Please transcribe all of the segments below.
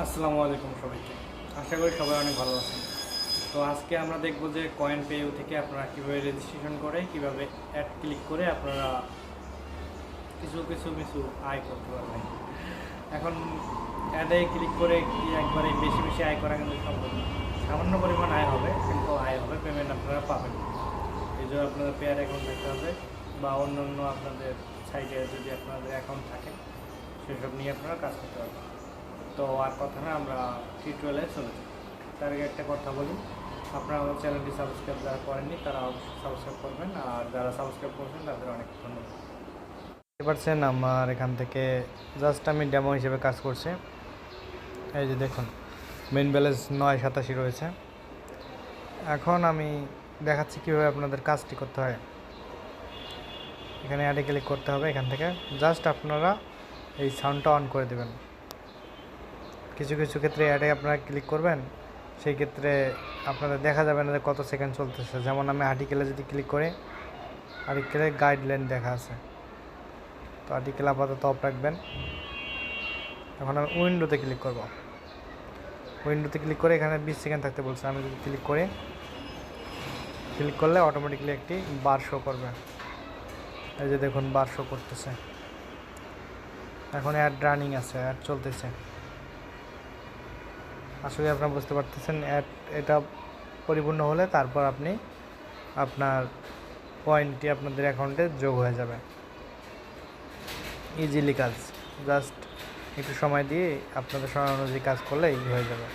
আসসালামু আলাইকুম সবাইকে। আশা করি সবাই অনেক ভালো আছেন। তো আজকে আমরা দেখব যে কয়েন পেইউ থেকে আপনারা কীভাবে রেজিস্ট্রেশন করে কীভাবে অ্যাড ক্লিক করে আপনারা কিছু আয় করতে পারবেন। এখন অ্যাডে ক্লিক করে কি একবারে বেশি বেশি আয় করা কিন্তু সম্ভব না। সামান্য পরিমাণ আয় হবে, কিন্তু আয় হবে, পেমেন্ট আপনারা পাবেন। এই জন্য আপনাদের পেয়ার অ্যাকাউন্ট থাকতে হবে বা অন্য আপনাদের সাইটে যদি আপনাদের অ্যাকাউন্ট থাকে সেসব নিয়ে আপনারা কাজ করতে পারবেন। তো আর কথা না, আমরা টিউটোরিয়ালে চলে যাই। তার আগে একটা কথা বলি, আপনারা আমার চ্যানেলটি সাবস্ক্রাইব যারা করেননি তারা অবশ্যই সাবস্ক্রাইব করবেন, আর যারা সাবস্ক্রাইব করছেন তাদের অনেক ধন্যবাদ। বুঝতে পারছেন, আমার এখান থেকে জাস্ট আমি ডেমো হিসেবে কাজ করছি। এই যে দেখুন, মেইন ব্যালেন্স 987 রয়েছে। এখন আমি দেখাচ্ছি কীভাবে আপনাদের কাজটি করতে হয়। এখানে অ্যাডে ক্লিক করতে হবে। এখান থেকে জাস্ট আপনারা এই সাউন্ডটা অন করে দেবেন। কিছু ক্ষেত্রে অ্যাডে আপনারা ক্লিক করবেন, সেই ক্ষেত্রে আপনাদের দেখা যাবে না যে কত সেকেন্ড চলতেছে। যেমন আমি আর্টিকেলে যদি ক্লিক করি, আর্টিকেলে গাইডলাইন দেখা আছে, তো আর্টিকেল আপাতত অফ রাখবেন। এখন আমি উইন্ডোতে ক্লিক করব। উইন্ডোতে ক্লিক করে এখানে 20 সেকেন্ড থাকতে বলছে। আমি যদি ক্লিক করলে অটোমেটিকলি একটি বার শো করবে। এই যে দেখুন, বার শো করতেছে। এখন অ্যাড রানিং আছে, অ্যাড চলতেছে। আসলে আপনারা বুঝতে পারতেছেন, এটা পরিপূর্ণ হলে তারপর আপনি আপনার পয়েন্টটি আপনাদের অ্যাকাউন্টে যোগ হয়ে যাবে। ইজিলি কাজ, জাস্ট একটু সময় দিয়ে আপনাদের সময় অনুযায়ী কাজ করলে ইজি হয়ে যাবে।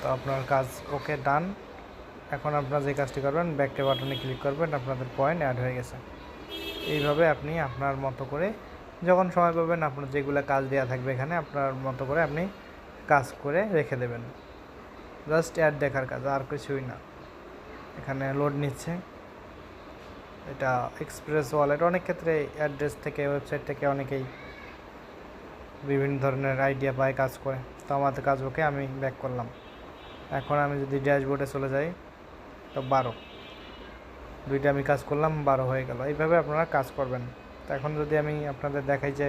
তো আপনার কাজ ওকে, ডান। এখন আপনারা যে কাজটি করবেন, ব্যাকটে বাটনে ক্লিক করবেন, আপনাদের পয়েন্ট অ্যাড হয়ে গেছে। এইভাবে আপনি আপনার মতো করে যখন সময় পাবেন, আপনার যেগুলো কাজ দেওয়া থাকবে এখানে আপনার মতো করে আপনি কাজ করে রেখে দেবেন। জাস্ট অ্যাড দেখার কাজ, আর কিছুই না। এখানে লোড নিচ্ছে। এটা এক্সপ্রেস ওয়ালেট। অনেক ক্ষেত্রে অ্যাড্রেস থেকে, ওয়েবসাইট থেকে অনেকেই বিভিন্ন ধরনের আইডিয়া পায়, কাজ করে। তো আমাদের কাজ ওকে, আমি ব্যাক করলাম। এখন আমি যদি ড্যাশবোর্ডে চলে যাই, তো 12 দুইটা আমি কাজ করলাম, 12 হয়ে গেল। এইভাবে আপনারা কাজ করবেন। তো এখন যদি আমি আপনাদের দেখাই যে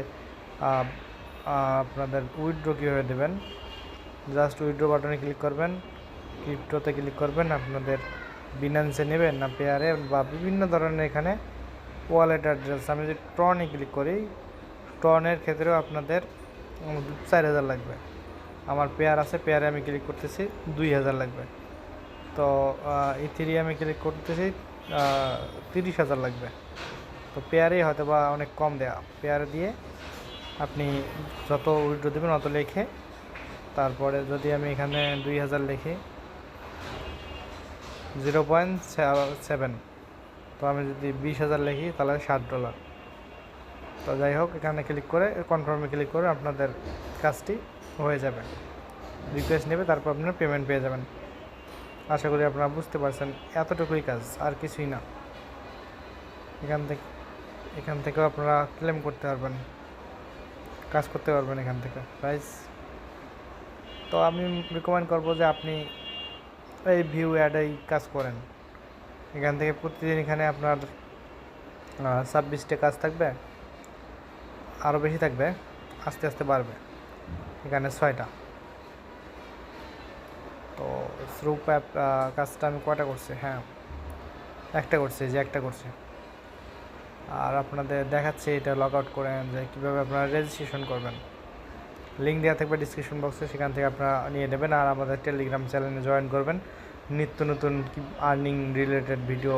আপনাদের উইথড্র কীভাবে দেবেন, জাস্ট উইথড্র বাটনে ক্লিক করবেন, ক্রিপ্টোতে ক্লিক করবেন। আপনাদের বিনান্সে নেবেন না পেয়ারে বা বিভিন্ন ধরনের এখানে ওয়ালেট অ্যাড্রেস। আমি যদি ট্রনে ক্লিক করি, ট্রনের ক্ষেত্রেও আপনাদের 4000 লাগবে। আমার পেয়ার আছে, পেয়ারে আমি ক্লিক করতেছি, 2000 লাগবে। তো ইথেরিয়ামে ক্লিক করতেছি, 30,000 লাগবে। তো পেয়ারেই হয়তো বা অনেক কম দেয়া। পেয়ারে দিয়ে আপনি যত উইথড্র দেবেন অত লেখে, তারপরে যদি আমি এখানে 2000 লিখি, 0.7, তো আমি যদি 20,000 লিখি তাহলে $60। তো যাই হোক, এখানে ক্লিক করে কনফার্মে ক্লিক করে আপনাদের কাজটি হয়ে যাবে। রিকোয়েস্ট নেবে, তারপর আপনারা পেমেন্ট পেয়ে যাবেন। আশা করি আপনারা বুঝতে পারছেন, এতটুকুই কাজ, আর কিছুই না। এখান থেকেও আপনারা ক্লেম করতে পারবেন, কাজ করতে পারবেন এখান থেকে প্রাইস। তো আমি রিকমেন্ড করবো যে আপনি এই ভিউ অ্যাডেই কাজ করেন। এখান থেকে প্রতিদিন এখানে আপনার 26টা কাজ থাকবে, আরও বেশি থাকবে, আস্তে আস্তে বাড়বে। এখানে 6টা। তো স্রুপ অ্যাপ কাজটা আমি কয়টা করছি? হ্যাঁ, একটা করছি, যে একটা করছি। আর আপনাদের দেখাচ্ছি এটা লগ আউট করেন যে কীভাবে আপনারা রেজিস্ট্রেশন করবেন। লিঙ্ক দেওয়া থাকবে ডিসক্রিপশন বক্সে, সেখান থেকে আপনারা নিয়ে নেবেন। আর আমাদের টেলিগ্রাম চ্যানেলে জয়েন করবেন। নিত্য নতুন আর্নিং রিলেটেড ভিডিও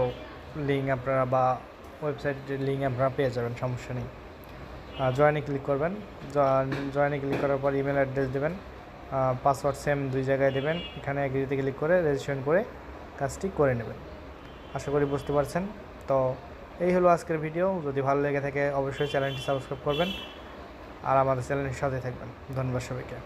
লিঙ্ক আপনারা বা ওয়েবসাইটের লিঙ্ক আপনারা পেয়ে যাবেন, সমস্যা নেই। জয়েনে ক্লিক করবেন। জয়েনে ক্লিক করার পর ইমেল অ্যাড্রেস দেবেন, পাসওয়ার্ড সেম 2 জায়গায় দেবেন। এখানে এগ্রিতে ক্লিক করে রেজিস্ট্রেশন করে কাজটি করে নেবেন। আশা করি বুঝতে পারছেন। তো এই হলো আজকের ভিডিও। যদি ভালো লেগে থাকে অবশ্যই চ্যানেলটি সাবস্ক্রাইব করবেন আর আমাদের চ্যানেলের সাথে থাকবেন। ধন্যবাদ সবাইকে।